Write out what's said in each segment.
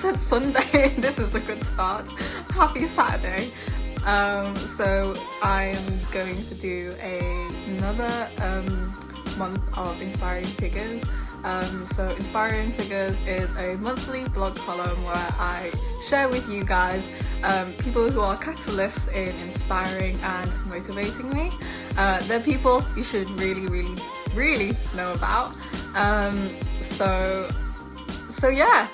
said Sunday. This is a good start. Happy Saturday. So I am going to do another month of Inspiring Figures. So Inspiring Figures is a monthly blog column where I share with you guys people who are catalysts in inspiring and motivating me. They're people you should really know about. So yeah.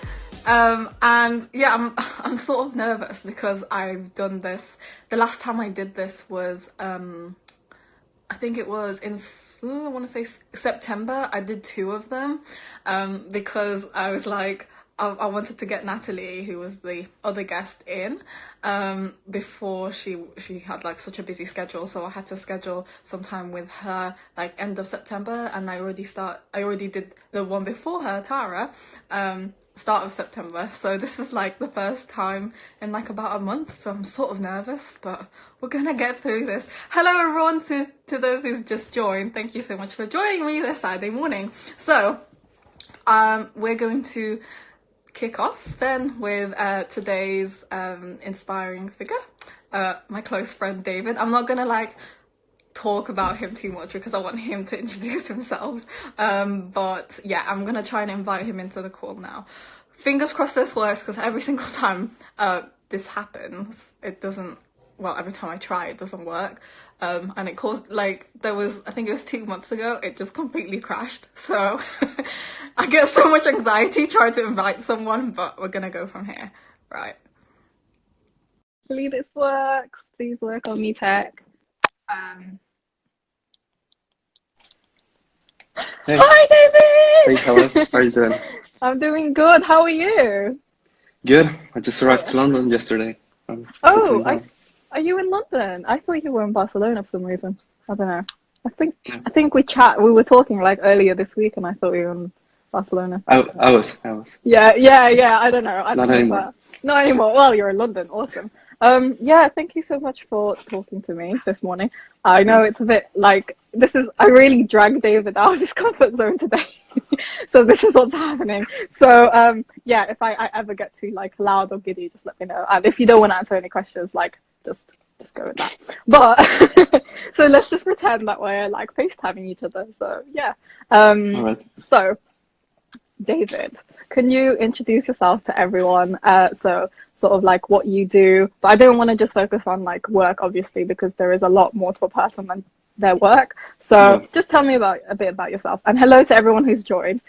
And yeah, I'm sort of nervous because I've done this. The last time I did this was I think it was in, I want to say September. I did 2 of them because I was like, I wanted to get Natalie, who was the other guest, in before she had like such a busy schedule, so I had to schedule some time with her like end of September, and I already did the one before her, Tara, start of September. So this is like the first time in like about a month, so I'm sort of nervous, but we're gonna get through this. Hello everyone, to those who's just joined, thank you so much for joining me this Saturday morning. So we're going to kick off then with today's inspiring figure, my close friend David. I'm not gonna like talk about him too much because I want him to introduce himself, but yeah, I'm gonna try and invite him into the call now. Fingers crossed this works, because every single time this happens, it doesn't, well, every time I try it doesn't work, and it caused, like, there was, I think it was 2 months ago, it just completely crashed. So I get so much anxiety trying to invite someone, but we're gonna go from here. Right, Hopefully this works. Please work on me, tech. Hey, Hi, hey, hello. David. How are you doing? I'm doing good. How are you? Good. I just arrived to London yesterday. I'm Oh, settling down. are you in London? I thought you were in Barcelona for some reason. I don't know. I think Yeah. I think we were talking like earlier this week, and I thought you were in Barcelona. I was. Yeah. I don't know. I don't Not know, anymore. but not anymore. Well, you're in London. Awesome. Yeah, thank you so much for talking to me this morning. I Yeah. know it's a bit like I really dragged David out of his comfort zone today. So this is what's happening. So yeah, if I ever get too like loud or giddy, just let me know. And if you don't want to answer any questions, like just go with that. But so let's just pretend that we're like FaceTiming each other. So yeah. All right. So David, can you introduce yourself to everyone? So sort of like what you do, but I don't want to just focus on like work, obviously, because there is a lot more to a person than their work. Yeah. So just tell me a bit about yourself, and hello to everyone who's joined.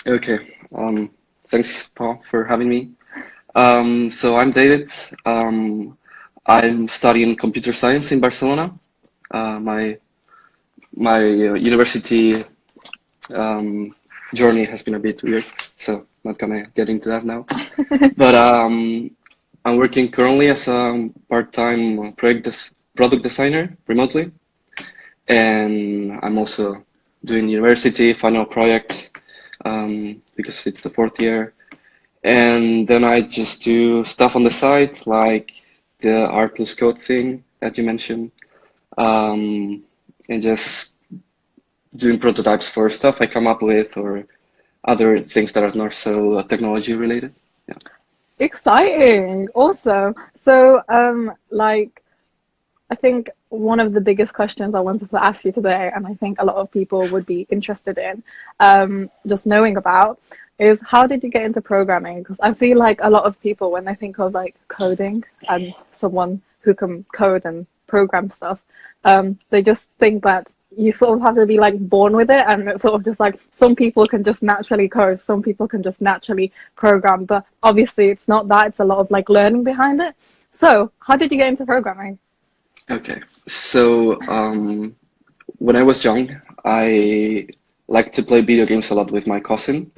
Okay. Thanks, Paul, for having me. So I'm David. I'm studying computer science in Barcelona. My university journey has been a bit weird, so not gonna get into that now. But I'm working currently as a part-time product designer remotely, and I'm also doing university final project because it's the 4th year. And then I just do stuff on the side, like the art+code thing that you mentioned, and just doing prototypes for stuff I come up with, or other things that are not so technology related. Yeah. Exciting, awesome. So like I think one of the biggest questions I wanted to ask you today, and I think a lot of people would be interested in just knowing about, is how did you get into programming? Because I feel like a lot of people, when they think of like coding and someone who can code and program stuff, they just think that you sort of have to be like born with it, and it's sort of just like some people can just naturally code, some people can just naturally program, but obviously it's not that. It's a lot of like learning behind it. So how did you get into programming? Okay. So when I was young, I liked to play video games a lot with my cousin,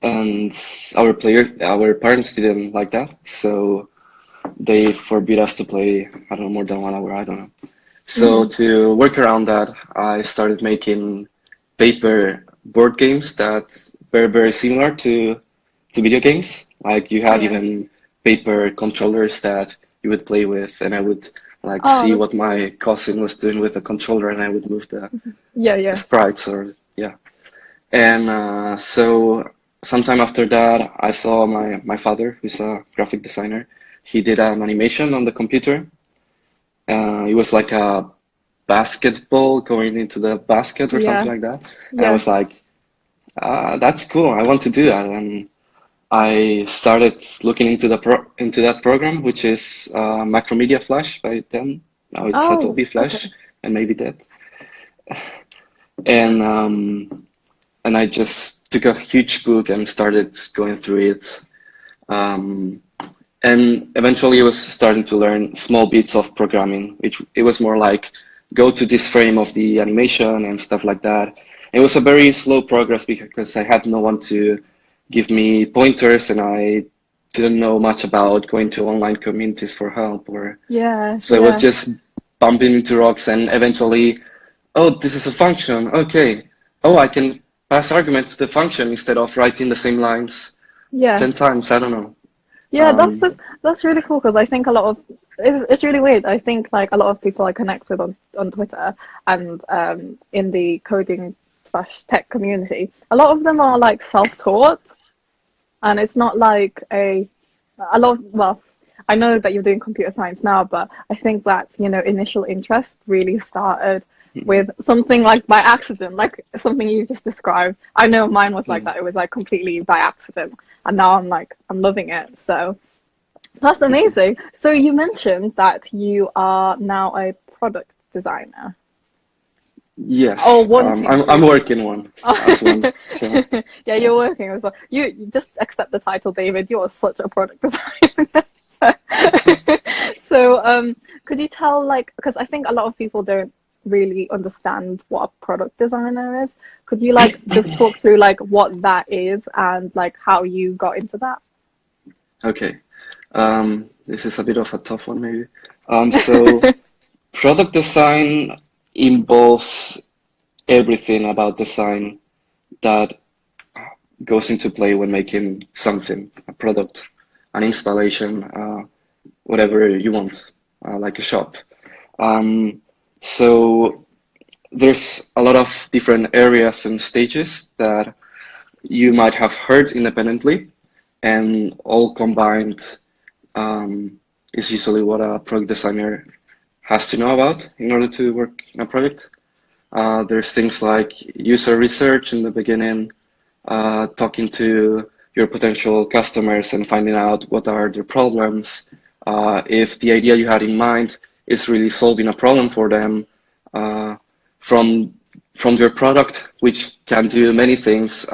and our parents didn't like that, so they forbid us to play, I don't know, more than 1 hour, I don't know. So to work around that, I started making paper board games that were very similar to video games. Like you had Yeah. even paper controllers that you would play with, and I would like Oh, see what my cousin was doing with the controller, and I would move the yeah. sprites, or yeah. And so sometime after that, I saw my father, who's a graphic designer. He did an animation on the computer. It was like a basketball going into the basket or Yeah. something like that. And I Yeah. was like, that's cool. I want to do that. And I started looking into into that program, which is Macromedia Flash by then. Now it's Oh, Adobe okay. Flash and maybe that. And and I just took a huge book and started going through it. Um, and eventually I was starting to learn small bits of programming, which it was more like go to this frame of the animation and stuff like that. It was a very slow progress because I had no one to give me pointers and I didn't know much about going to online communities for help or Yeah, so I was yeah, just bumping into rocks and eventually, oh, this is a function. Okay. Oh, I can pass arguments to the function instead of writing the same lines yeah. 10 times. I don't know. Yeah, Um, that's really cool because I think a lot of it's really weird. I think like a lot of people I connect with on Twitter and in the coding slash tech community, a lot of them are like self-taught, and it's not like a lot of, well, I know that you're doing computer science now, but I think that, initial interest really started with something like by accident, like something you just described. I know mine was like mm, that. It was like completely by accident, and now I'm loving it. So that's amazing. So you mentioned that you are now a product designer, or yes, wanting I'm to. working one as one. So Yeah, yeah. you're working as well. You just accept the title, David. You're such a product designer. So, could you tell, like, because I think a lot of people don't really understand what a product designer is. Could you like just talk through like what that is and like how you got into that? Okay. This is a bit of a tough one, maybe. So product design involves everything about design that goes into play when making something, a product, an installation, whatever you want, like a shop. Um, so there's a lot of different areas and stages that you might have heard independently, and all combined is usually what a product designer has to know about in order to work in a project. There's things like user research in the beginning, talking to your potential customers and finding out what are their problems. If the idea you had in mind is really solving a problem for them, uh, from from your product, which can do many things,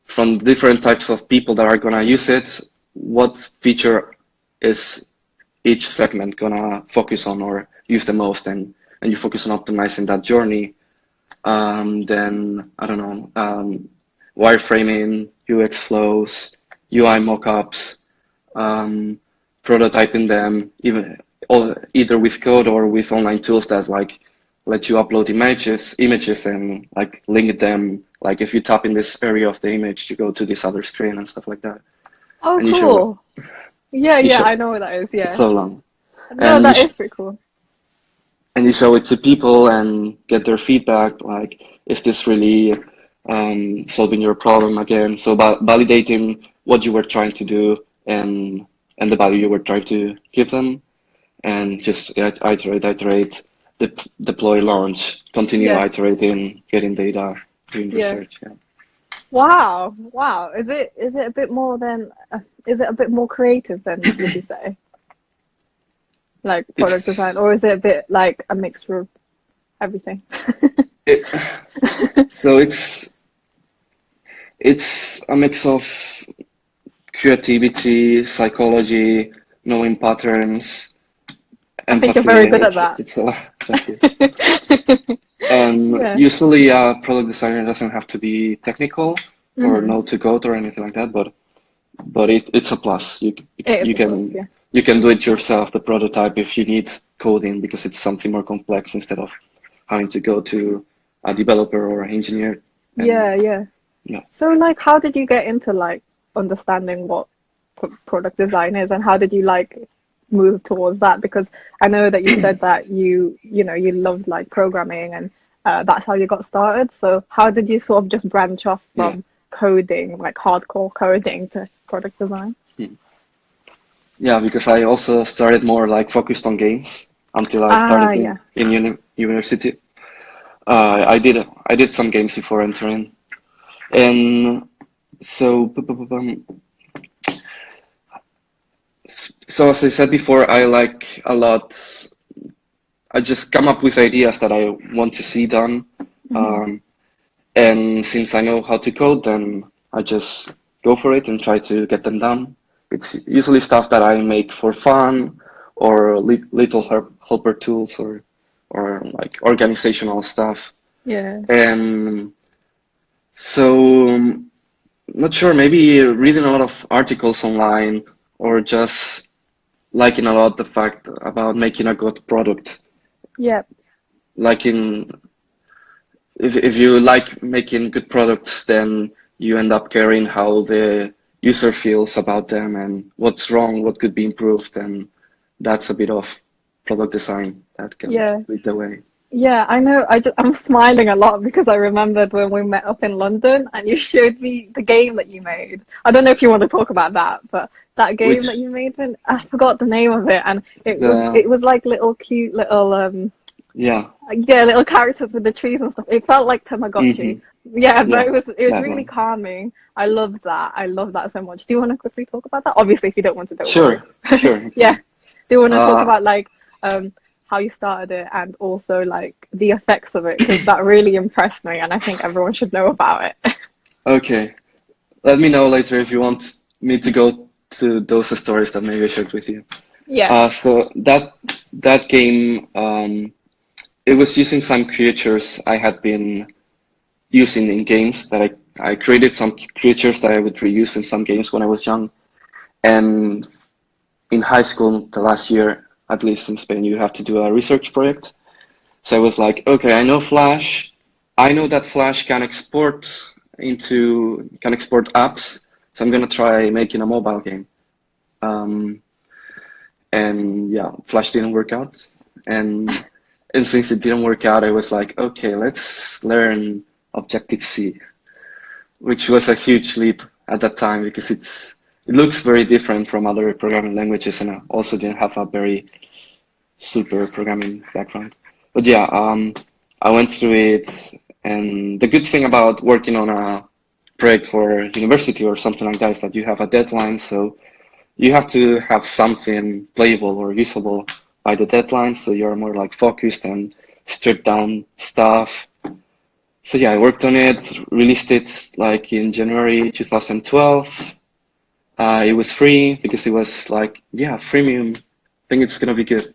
from different types of people that are gonna use it, what feature is each segment gonna focus on or use the most, and you focus on optimizing that journey. Then I don't know, wireframing, UX flows, UI mockups, um, prototyping them, either with code or with online tools that like let you upload images and like link them. Like if you tap in this area of the image, you go to this other screen and stuff like that. Oh, And you show it. cool. Yeah, You yeah, show I know what that is. it's Yeah. so long, No, and that is pretty cool. you show it to people and get their feedback. Like, is this really solving your problem again? So validating what you were trying to do and the value you were trying to give them, and just iterate, deploy, launch, continue Yeah, iterating, getting data, doing yeah. research. Yeah. Wow, wow. Is it a bit more than is it a bit more creative than would you say? Like product design, It's or is it a bit like a mixture of everything? it, so it's a mix of creativity, psychology, knowing patterns, I think you're empathy. very good at that. It's a lot. Thank you. And Yeah. usually, a product designer doesn't have to be technical or Hmm. know to code or anything like that, but it's a plus. It is You a plus, can yeah. you can do it yourself, the prototype, if you need coding because it's something more complex instead of having to go to a developer or an engineer. Yeah, And yeah. yeah, So like how did you get into like understanding what product design is and how did you like move towards that? Because I know that you said that you loved like programming and that's how you got started. So how did you sort of just branch off yeah. from coding, like hardcore coding to product design? Yeah, because I also started more like focused on games until I started Yeah. in university. I did some games before entering, and so so as I said before, I like a lot. I just come up with ideas that I want to see done, and since I know how to code, then I just go for it and try to get them done. It's usually stuff that I make for fun, or little helper tools, or like organizational stuff. Yeah. And so, not sure, maybe reading a lot of articles online, or just liking a lot the fact about making a good product. Yeah. Like if you like making good products, then you end up caring how the user feels about them and what's wrong, what could be improved, and that's a bit of product design that can Yeah. lead the way. Yeah, I know. I'm smiling a lot because I remembered when we met up in London and you showed me the game that you made. I don't know if you want to talk about that, but that game that Which you made, and I forgot the name of it, and the it was like little cute little yeah, yeah, little characters with the trees and stuff. It felt like Tamagotchi. Yeah, but yeah, it was that really one. calming. I loved that. I love that so much. Do you want to quickly talk about that? Obviously, if you don't want to, don't worry. Sure, sure, Yeah. okay. Do you want to talk Uh, about like how you started it and also like the effects of it? Because that really impressed me, and I think everyone should know about it. okay. Let me know later if you want me to go to those stories that maybe I shared with you. Yeah. So that game, it was using some creatures I had been using in games that I created some creatures that I would reuse in some games when I was young. And in high school, the last year, at least in Spain, you have to do a research project. So I was like, okay, I know Flash. I know that Flash can export apps. So I'm gonna try making a mobile game. Um, and yeah, Flash didn't work out. And and since it didn't work out, I was like, okay, let's learn Objective C, which was a huge leap at that time because it looks very different from other programming languages, and I also didn't have a very super programming background. But yeah, I went through it, and the good thing about working on a project for university or something like that is that you have a deadline, so you have to have something playable or usable by the deadline, so you're more like focused and stripped down stuff. So yeah, I worked on it, released it like in January 2012. It was free because it was like, yeah, freemium. I think it's gonna be good.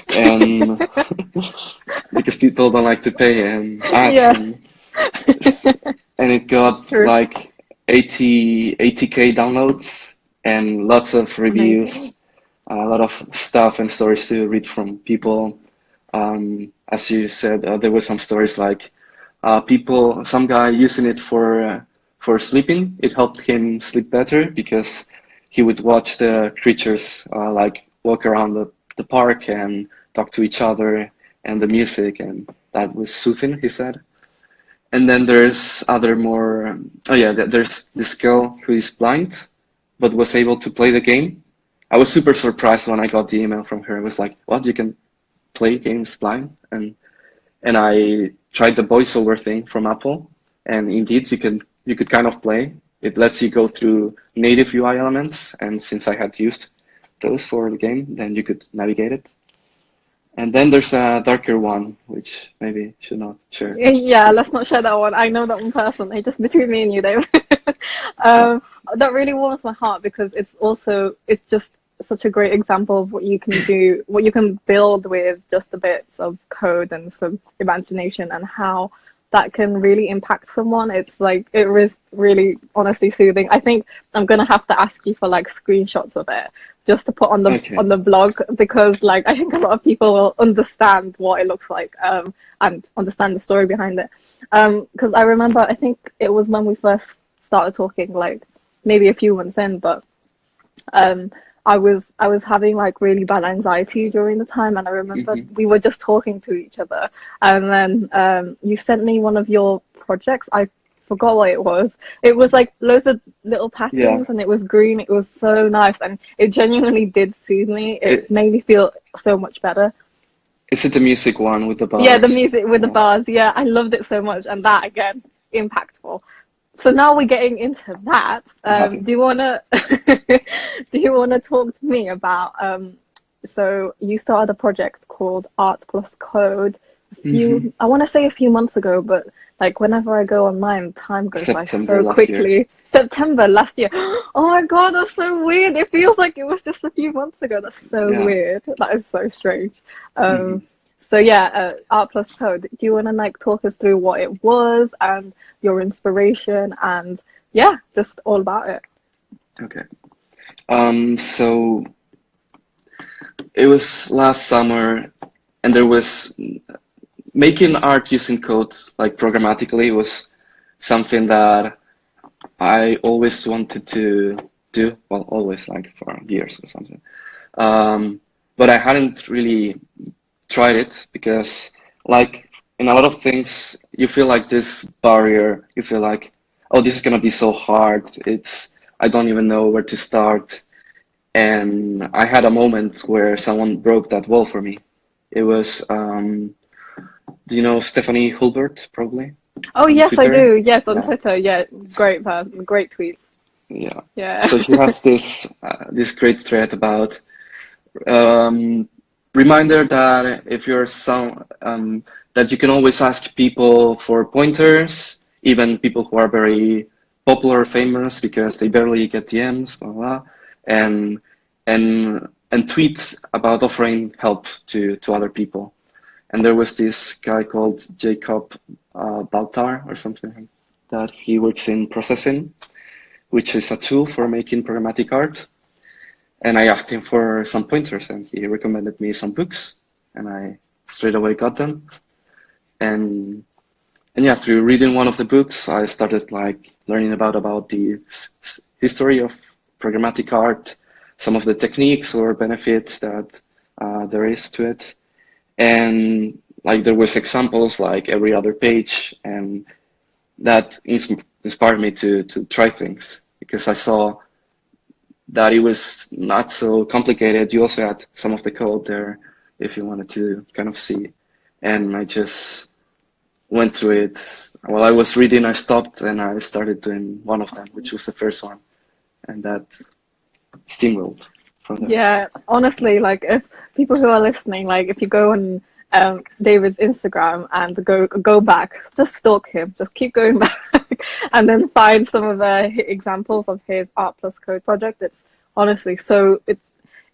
And because people don't like to pay and ads, Yeah. and it It's got true. like 80K downloads and lots of reviews, Amazing. a lot of stuff and stories to read from people. As you said, there were some stories like some guy using it for sleeping. It helped him sleep better because he would watch the creatures like walk around the park and talk to each other and the music, and that was soothing, he said. And then there's other more. Oh yeah, there's this girl who is blind, but was able to play the game. I was super surprised when I got the email from her. I was like, "What? You can play games blind?" And I tried the voiceover thing from Apple, and indeed you could kind of play. It lets you go through native UI elements, and since I had used those for the game, then you could navigate it. And then there's a darker one, which maybe should not share. Yeah, let's not share that one. I know that one person. It's just between me and you, Dave. Yeah. um, that really warms my heart because it's just such a great example of what you can do, what you can build with just a bits of code and some imagination, and how that can really impact someone. It's like it is really honestly soothing. I think I'm gonna have to ask you for like screenshots of it just to put Okay. on the blog because like I think a lot of people will understand what it looks like and understand the story behind it. Because I remember I think it was when we first started talking, like maybe a few months in, but um I was having like really bad anxiety during the time, and I remember Hmm. we were just talking to each other, and then you sent me one of your projects. I forgot what it was. It was like loads of little Yeah. patterns and it was green. It was so nice and it genuinely did soothe me. It It, made me feel so much better. is it the music one with the Yeah, the bars? music with the Yeah, bars. Yeah, I loved it so much, and that again, impactful. So now we're getting into that. I'm happy. Do you wanna do you wanna talk to me about so you started a project called art+code a Hmm. I want to say a few months ago, but like whenever I go online, time goes by September so last year. quickly. September last year. Oh my God, that's so weird. It feels like it was just a few months ago. That's so Yeah. weird. That is so strange. Hmm. So yeah, art+code. Do you want to like talk us through what it was and your inspiration and yeah, just all about it? Okay. So it was last summer, and there was making art using code, like programmatically, was something that I always wanted to do. Well, always, like for years or something. But I hadn't really tried it because, like in a lot of things, you feel like this barrier. You feel like, oh, this is gonna be so hard. I don't even know where to start. And I had a moment where someone broke that wall for me. It was, do you know Stephanie Hulbert, probably Oh on yes, I Twitter? do. Yes, on Yeah, Twitter. Yeah, great person, great tweets. yeah. Yeah. So she has this great thread about um, reminder that if you're some that you can always ask people for pointers, even people who are very popular or famous because they barely get DMs, blah blah, and and tweet about offering help to other people. And there was this guy called Jacob Baltar or something like that. He works in processing, which is a tool for making programmatic art. And I asked him for some pointers, and he recommended me some books, and I straight away got them. And and yeah, through reading one of the books, I started like learning about the history of programmatic art, some of the techniques or benefits that there is to it, and like there was examples like every other page, and that inspired me to try things because I saw that it was not so complicated. You also had some of the code there if you wanted to kind of see. And I just went through it. While I was reading, I stopped and I started doing one of them, which was the first one. And that steamrolled from there. Yeah, honestly, like if people who are listening, like if you go on David's Instagram and go back, just stalk him, just keep going back, and then find some of the examples of his art+code project. It's honestly so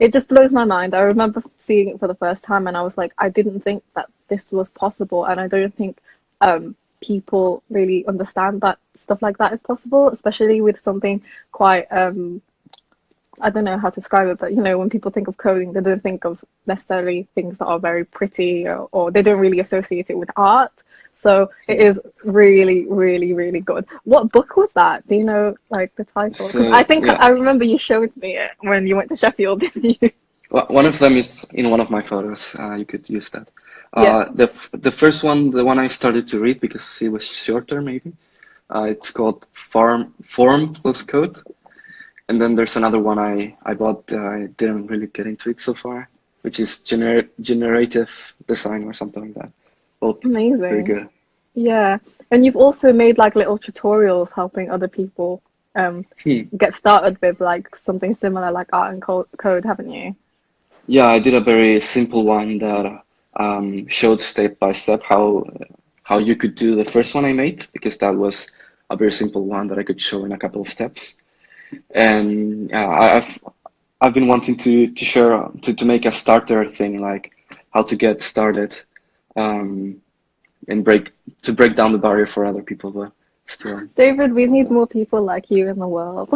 it just blows my mind. I remember seeing it for the first time, and I was like, I didn't think that this was possible, and I don't think people really understand that stuff like that is possible, especially with something quite I don't know how to describe it, but you know, when people think of coding, they don't think of necessarily things that are very pretty or they don't really associate it with art. So it is really, really, really good. What book was that? Do you know like the title? Because I So think yeah, I remember you showed me it when you went to Sheffield, didn't you? one of them is in one of my photos. You could use that. Yeah, The first one, the one I started to read because it was shorter, maybe. It's called Form plus Code. And then there's another one I bought. I didn't really get into it so far, which is generative design or something like that. Both very amazing. good. Yeah, and you've also made like little tutorials helping other people um Hmm. get started with like something similar like art and code, haven't you? Yeah, I did a very simple one that showed step by step how you could do the first one I made because that was a very simple one that I could show in a couple of steps. And yeah, I've been wanting to share to make a starter thing like how to get started. Um, and break down the barrier for other people, but still, David, we need yeah. more people like you in the world.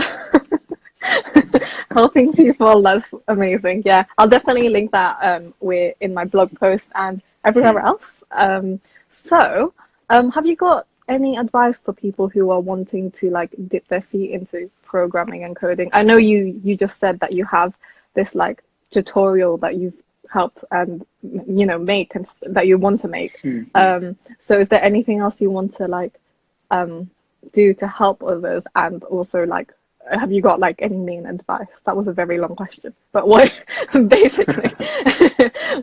Helping people, that's amazing. Yeah, I'll definitely link that we're in my blog post and everywhere Hmm. else. Have you got any advice for people who are wanting to like dip their feet into programming and coding? I know you just said that you have this like tutorial that you've helped and you know make and that you want to make. Hmm. Hmm. So is there anything else you want to like um do to help others? And also, like, have you got like any main advice? That was a very long question, but what basically,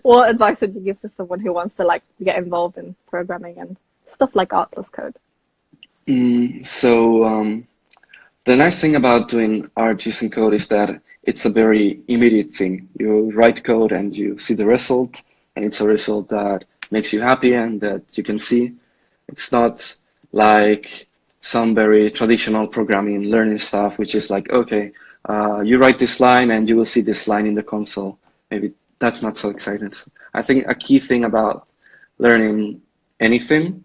what advice would you give to someone who wants to like get involved in programming and stuff like art+code? So the nice thing about doing art using code is that it's a very immediate thing. You write code and you see the result, and it's a result that makes you happy and that you can see. It's not like some very traditional programming learning stuff, which is like, okay, you write this line and you will see this line in the console. Maybe that's not so exciting. I think a key thing about learning anything,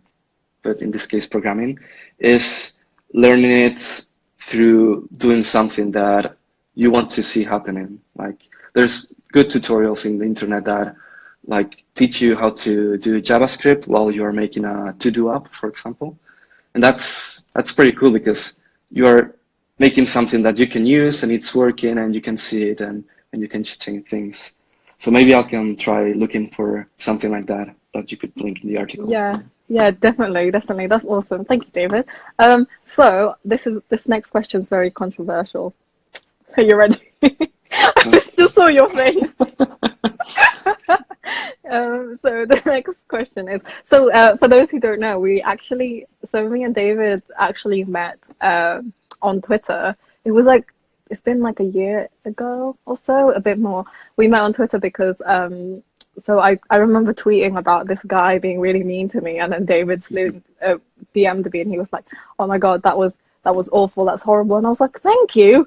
but in this case programming, is learning it through doing something that you want to see happening. Like there's good tutorials in the internet that like teach you how to do JavaScript while you're making a to-do app, for example. And that's pretty cool because you are making something that you can use and it's working and you can see it and you can change things. So maybe I can try looking for something like that you could link in the article. Yeah, yeah, definitely, definitely. That's awesome. Thank you, David. So this next question is very controversial. Are you ready? I just saw your face. So the next question is, so for those who don't know, so me and David actually met on Twitter. It was like, it's been like a year ago or so, a bit more. We met on Twitter because so I remember tweeting about this guy being really mean to me, and then David DM'd me and he was like, "Oh my God, that was awful, that's horrible." And I was like, "Thank you,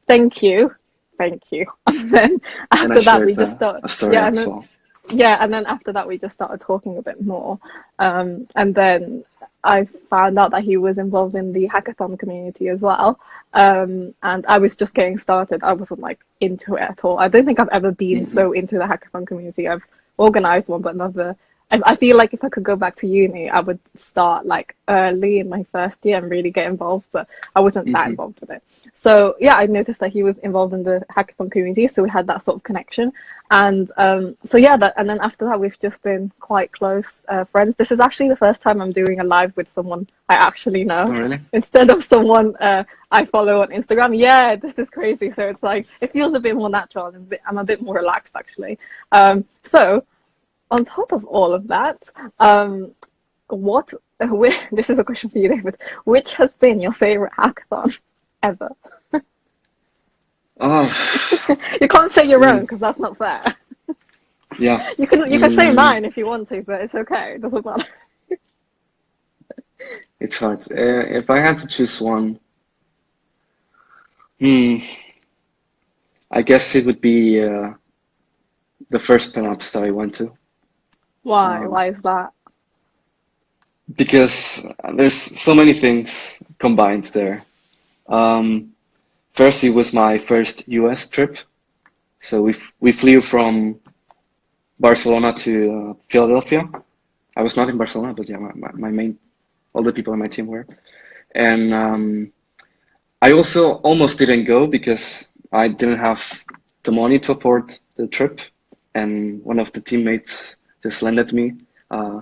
thank you, thank you." And then And I after that we shared just started, a story yeah, and as then well. yeah, and then after that we just started talking a bit more. And then I found out that he was involved in the hackathon community as well. And I was just getting started. I wasn't like into it at all. I don't think I've ever been Hmm. so into the hackathon community. I've organized one, but never. I feel like if I could go back to uni, I would start like early in my first year and really get involved, but I wasn't that Hmm. involved with it. So yeah, I noticed that he was involved in the hackathon community, so we had that sort of connection. And so yeah, and then after that, we've just been quite close friends. This is actually the first time I'm doing a live with someone I actually Oh, know really? instead of someone I follow on Instagram. Yeah, this is crazy. So it's like it feels a bit more natural and I'm a bit more relaxed actually. So on top of all of that, what? This is a question for you, David. Which has been your favorite hackathon ever? Oh, You can't say your own mm, because that's not fair. yeah. You can say Mm, mine if you want to, but it's okay. It doesn't matter. it's hard. If I had to choose one, hmm, I guess it would be the first pinups that I went to. Why? Um, Why is that? because there's so many things combined there. Um, First, it was my first US trip. So we flew from Barcelona to Philadelphia. I was not in Barcelona, but yeah, my main, all the people on my team were. And I also almost didn't go because I didn't have the money to afford the trip. And one of the teammates just lended me, uh,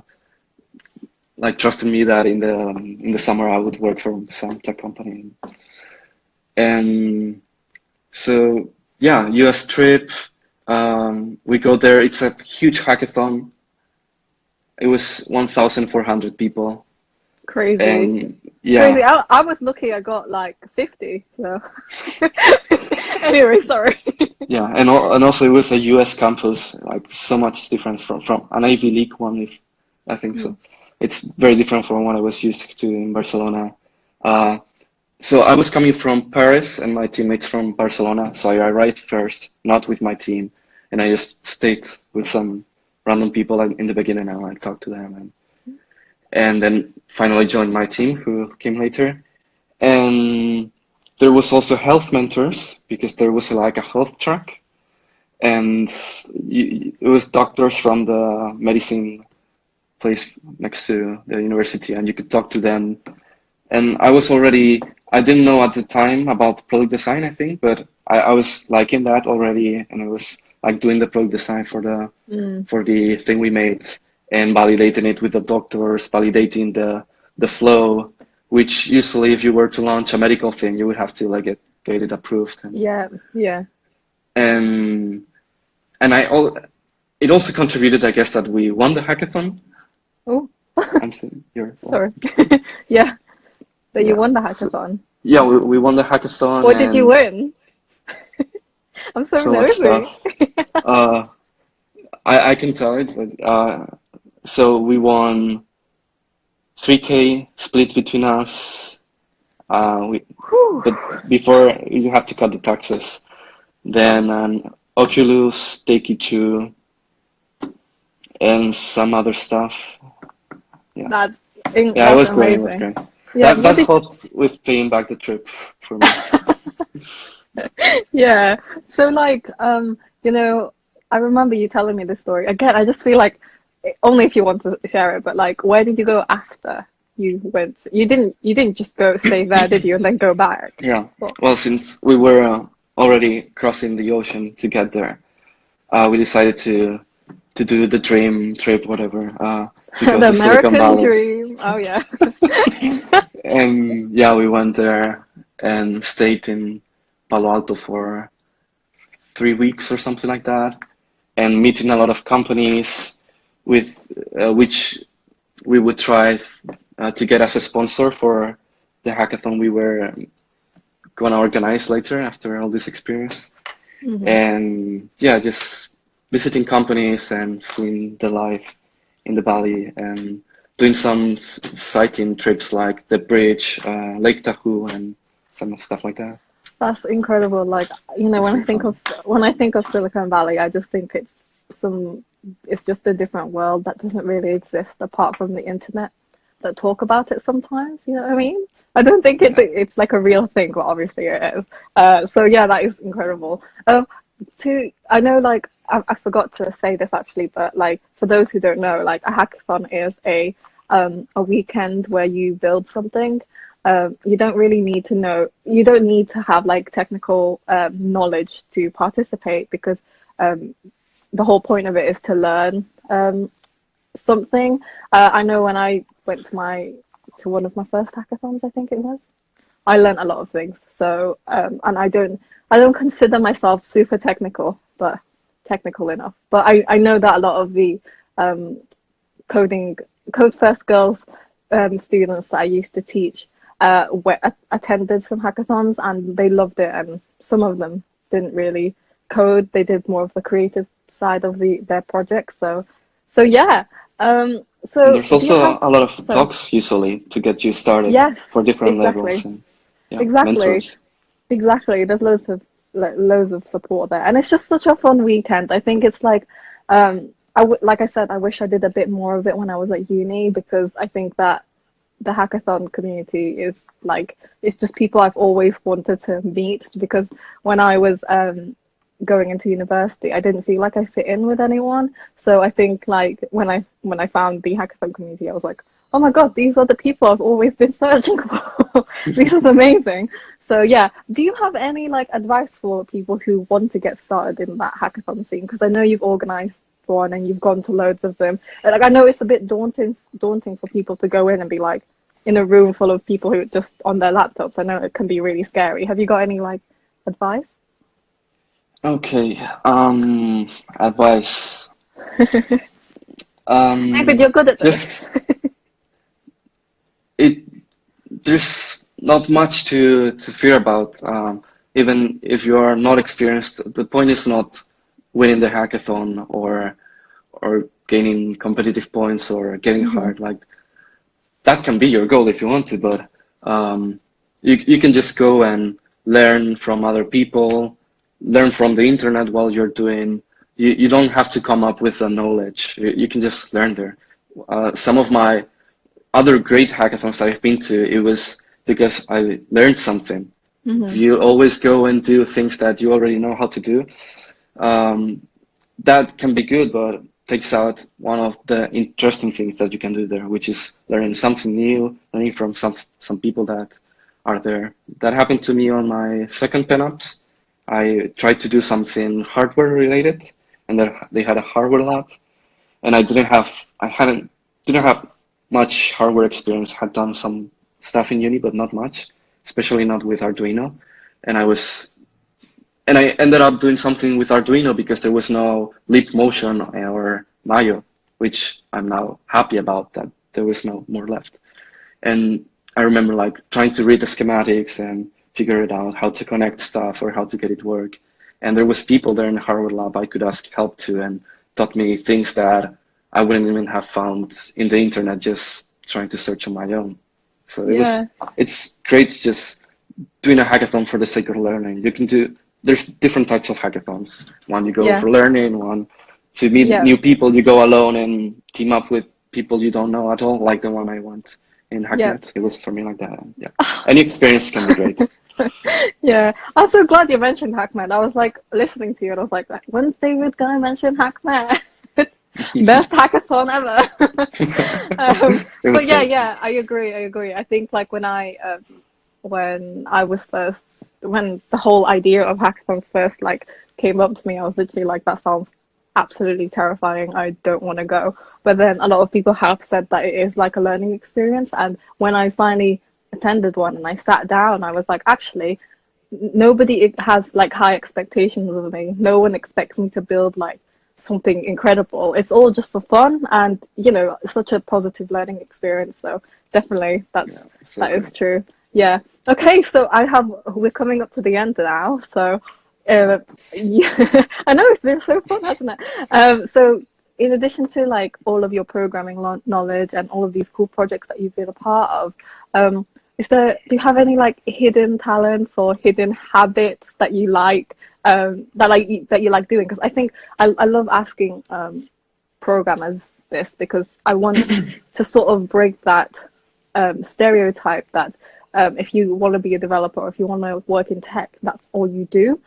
like trusted me that in the summer I would work for some tech company. And so yeah, US trip. We go there. It's a huge hackathon. It was 1,400 people, Crazy. and Crazy. yeah, I was lucky I got like 50. So anyway, sorry. yeah, and also it was a US campus, like so much difference from an Ivy League one, if I think Hmm. so. It's very different from what I was used to in Barcelona. Uh, so I was coming from Paris and my teammates from Barcelona. So I arrived first, not with my team, and I just stayed with some random people in the beginning and I talked to them and then finally joined my team who came later. And there was also health mentors because there was like a health track and it was doctors from the medicine place next to the university and you could talk to them. And I didn't know at the time about product design, I think, but I was liking that already and I was like doing the product design Mm. for the thing we made and validating it with the doctors, validating the flow. which usually if you were to launch a medical thing, you would have to like get it approved. Yeah, yeah. And and it also contributed, I guess, that we won the hackathon. Oh, I'm still here. sorry. Yeah, that you Yeah. won the So, hackathon. yeah, we won the hackathon What did you and win? I'm so so much nosy. stuff. Uh, I can tell it, but so we won 3K split between us. We Whew. but before you have to cut the taxes. Then an Oculus Take 2 and some other stuff. Yeah. That's Yeah, it that's was great. It was amazing. great. Yeah, That what that did helped with paying back the trip for me. yeah. So like you know, I remember you telling me this story. Again, I just feel like only if you want to share it, but like where did you go after you went? You didn't just go stay there, did you, and then go back? Yeah. Well, Well, since we were already crossing the ocean to get there, we decided to do the dream trip, whatever, to go the to Silicon American Valley. dream. Oh yeah. And yeah, we went there and stayed in Palo Alto for 3 weeks or something like that, and meeting a lot of companies with which we would try to get as a sponsor for the hackathon we were going to organize later after all this experience. hmm And yeah, just visiting companies and seeing the life in the valley and doing some sighting trips like the bridge, Lake Tahoe, and some stuff like that. That's incredible. Like, you know, It's really fun. when I think of Silicon Valley, I just think some it's just a different world that doesn't really exist apart from the internet that talk about it sometimes, you know what I mean? I don't think Yeah. it's like a real thing, but obviously it is. So yeah, that is incredible. I know like I forgot to say this actually, but like for those who don't know, like a hackathon is a weekend where you build something. You don't really need to know, you don't need to have like technical knowledge to participate because um, the whole point of it is to learn something. I know when I went to one of my first hackathons, I think it was, I learned a lot of things. So and I don't consider myself super technical, but technical enough. But I know that a lot of the um, coding code first girls students that I used to teach attended some hackathons and they loved it. And some of them didn't really code; they did more of the creative side of their projects. So yeah. And So there's do you also have? a lot of Sorry. talks usually to get you started Yes, for different levels exactly, and yeah, exactly, mentors. exactly. There's loads of like loads of support there, and it's just such a fun weekend. I think it's like, like I said, I wish I did a bit more of it when I was at uni because I think that the hackathon community is like it's just people I've always wanted to meet because when I was going into university, I didn't feel like I fit in with anyone. So I think like when I found the hackathon community, I was like, oh my God, these are the people I've always been searching for. This is amazing. So yeah, do you have any like advice for people who want to get started in that hackathon scene? Because I know you've organized one and you've gone to loads of them. And, like I know it's a bit daunting for people to go in and be like in a room full of people who are just on their laptops. I know it can be really scary. Have you got any like advice? Okay, advice. David, you're good at this. Just it. There's not much to fear about. Even if you are not experienced, the point is not winning the hackathon or gaining competitive points or getting hmm hard. Like that can be your goal if you want to, but you can just go and learn from other people, learn from the internet while you're doing. You don't have to come up with the knowledge. You can just learn there. Some of my other great hackathons that I've been to, it was because I learned something. If hmm you always go and do things that you already know how to do, um, that can be good, but takes out one of the interesting things that you can do there, which is learning something new, learning from some people that are there. That happened to me on my second PenUps. I tried to do something hardware related, and they had a hardware lab, and I hadn't didn't have much hardware experience. Had done some stuff in uni, but not much, especially not with Arduino. And I ended up doing something with Arduino because there was no Leap Motion or Mayo, which I'm now happy about that there was no more left. And I remember like trying to read the schematics and figure it out, how to connect stuff or how to get it work. And there was people there in the hardware lab I could ask help to and taught me things that I wouldn't even have found in the internet just trying to search on my own. So it's great just doing a hackathon for the sake of learning. There's different types of hackathons. One you go for learning, one to meet new people, you go alone and team up with people you don't know at all, like the one I went in HackNet. It was for me like that. Yeah. Any experience can be great. Yeah, I'm so glad you mentioned HackMed. I was like listening to you and I was like, when's David gonna mention HackMed? Best hackathon ever. But yeah, I agree. I think like when I was first, when the whole idea of hackathons first like came up to me, I was literally like, that sounds absolutely terrifying. I don't want to go. But then a lot of people have said that it is like a learning experience. And when I finally attended one and I sat down, I was like, actually, nobody has like high expectations of me. No one expects me to build like something incredible. It's all just for fun, and you know, such a positive learning experience. So definitely, that is true. Yeah. Okay, so we're coming up to the end now. So yeah, I know it's been so fun, hasn't it? So in addition to like all of your programming knowledge and all of these cool projects that you've been a part of, do you have any like hidden talents or hidden habits that you like, that you like doing? Because I think I love asking programmers this, because I want to sort of break that stereotype that if you want to be a developer or if you want to work in tech, that's all you do.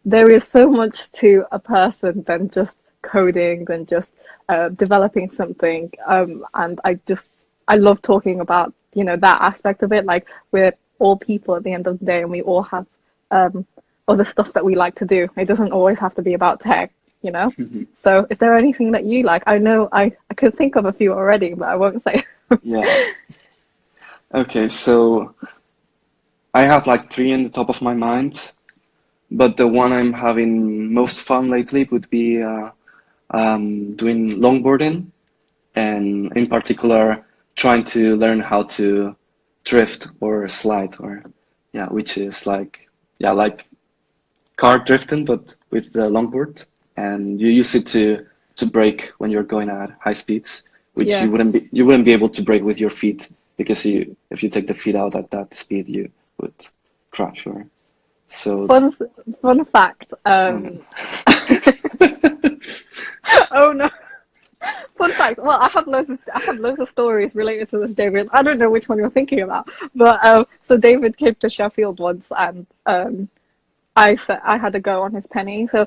There is so much to a person than just coding, than just developing something. And I love talking about, you know, that aspect of it. Like, we're all people at the end of the day, and we all have other stuff that we like to do. It doesn't always have to be about tech, you know? So is there anything that you like? I know I could think of a few already, but I won't say. Yeah. Okay, so I have like three in the top of my mind, but the one I'm having most fun lately would be doing longboarding, and in particular trying to learn how to drift or slide, or which is like car drifting but with the longboard, and you use it to brake when you're going at high speeds, which you wouldn't be able to brake with your feet, because if you take the feet out at that speed you would crash. Or so fun fact. Oh no. Fun fact. Well, I have loads of stories related to this, David. I don't know which one you're thinking about, but so David came to Sheffield once, and I had to go on his penny. So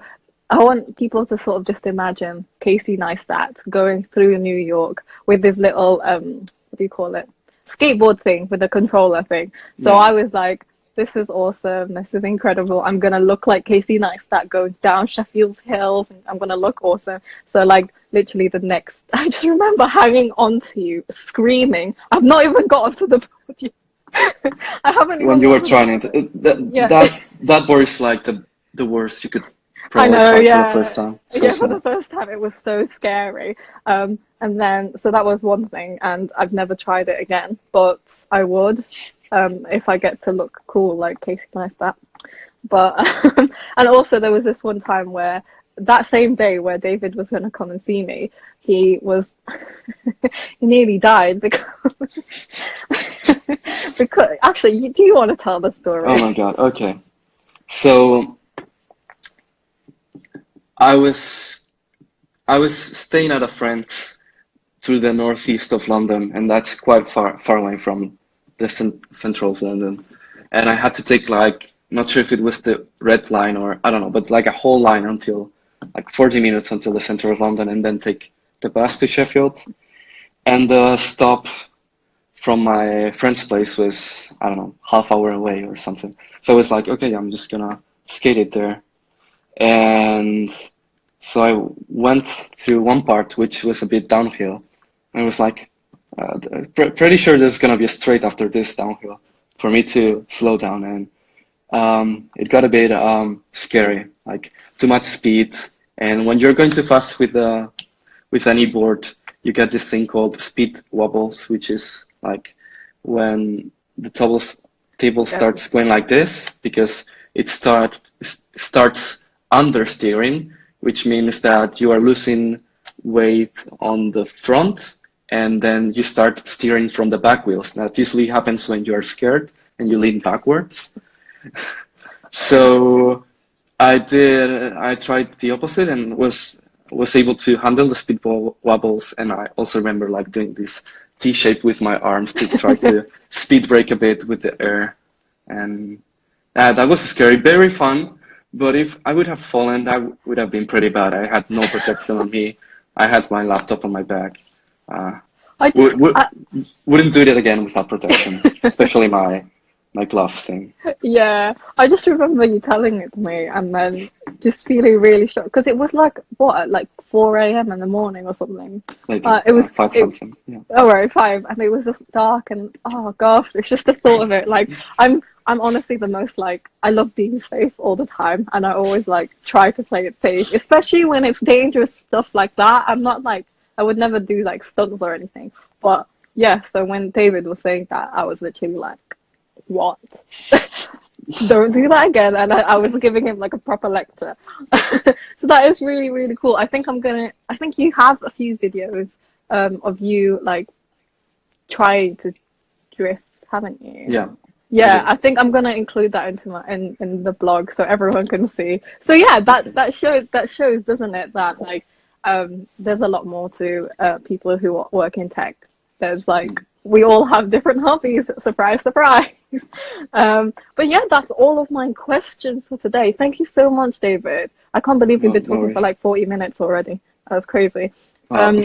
I want people to sort of just imagine Casey Neistat going through New York with this little what do you call it? Skateboard thing with the controller thing. So I was like, this is awesome. This is incredible. I'm going to look like Casey Neistat going down Sheffield's Hills. And I'm going to look awesome. So like literally I just remember hanging on to you, screaming. I've not even got onto the board. I haven't even. When you were trying it, that board is like the worst you could probably try for the first time. For the first time it was so scary. And then so that was one thing, and I've never tried it again, but I would if I get to look cool like Casey Neistat. But and also there was this one time where that same day where David was going to come and see me, he nearly died because because actually, do you want to tell the story? Oh my God. Okay. So I was staying at a friend's to the northeast of London, and that's quite far away from the central of London. And I had to take like, not sure if it was the red line or I don't know, but like a whole line until like 40 minutes until the center of London, and then take the bus to Sheffield. And the stop from my friend's place was, I don't know, half-hour away or something. So I was like, okay, I'm just gonna skate it there. And so I went through one part which was a bit downhill. And I was like, Pretty sure there's gonna be a straight after this downhill for me to slow down, and it got a bit scary, like too much speed. And when you're going too fast with any board, you get this thing called speed wobbles, which is like when the table Yeah. starts going like this because it starts understeering, which means that you are losing weight on the front and then you start steering from the back wheels. That usually happens when you are scared and you lean backwards. So I tried the opposite and was able to handle the speed wobbles, and I also remember like doing this T shape with my arms to try to speed brake a bit with the air, and that was scary, very fun. But if I would have fallen, that would have been pretty bad. I had no protection on me. I had my laptop on my back. I Would, just, would, I, wouldn't do it again without protection, especially my gloves thing. yeah, I just remember you telling it to me and then just feeling really shocked because it was like what, at like 4 a.m. in the morning or something. Later, It was five it. something. Yeah. Oh, right, 5, and it was just dark and oh gosh, it's just the thought of it. Like I'm honestly the most like I love being safe all the time, and I always like try to play it safe, especially when it's dangerous stuff like that. I'm not like I would never do like stunts or anything, but yeah. So when David was saying that, I was literally like, what? Don't do that again. And I was giving him like a proper lecture. So that is really, really cool. I think you have a few videos of you like trying to drift, haven't you? Yeah. Yeah, I think I'm gonna include that into my in the blog so everyone can see. So yeah, that shows, doesn't it, that like there's a lot more to people who work in tech. There's like we all have different hobbies. Surprise, surprise. But yeah, that's all of my questions for today. Thank you so much, David. I can't believe we've No, been no talking for worries. like 40 minutes already. That was crazy. Wow.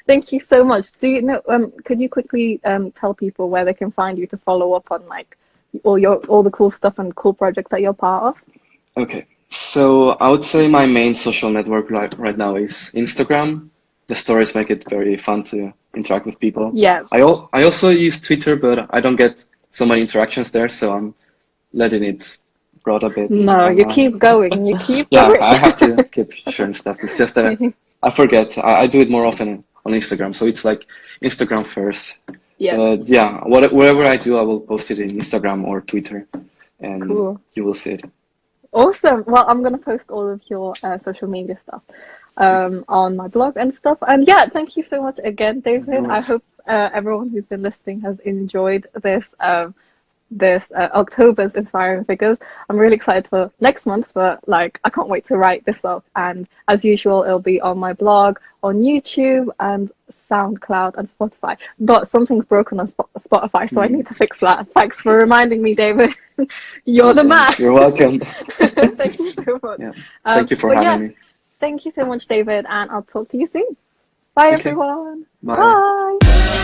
Thank you so much. Do you know, could you quickly tell people where they can find you to follow up on like all the cool stuff and cool projects that you're part of? Okay. So I would say my main social network right now is Instagram. The stories make it very fun to interact with people. Yeah. I also use Twitter, but I don't get so many interactions there, so I'm letting it rot a bit No, right you now. keep going. You keep Yeah, going. I have to keep sharing stuff. It's just that I forget. I do it more often on Instagram, so it's like Instagram first. Yeah, But yeah, whatever I do, I will post it in Instagram or Twitter, and cool. you will see it. Awesome. Well, I'm gonna post all of your social media stuff on my blog and stuff. And yeah, thank you so much again, No David. I worries. hope everyone who's been listening has enjoyed this October's Inspiring Figures. I'm really excited for next month, but like I can't wait to write this up. And as usual, it'll be on my blog, on YouTube, and SoundCloud and Spotify. But something's broken on Spotify, so I Hmm. need to fix that. Thanks for reminding me, David. You're the Okay, man. you're welcome. Thank you so much. Yeah, thank you for But yeah, having me. thank you so much, David, and I'll talk to you soon. Bye, Okay, everyone. bye. Bye.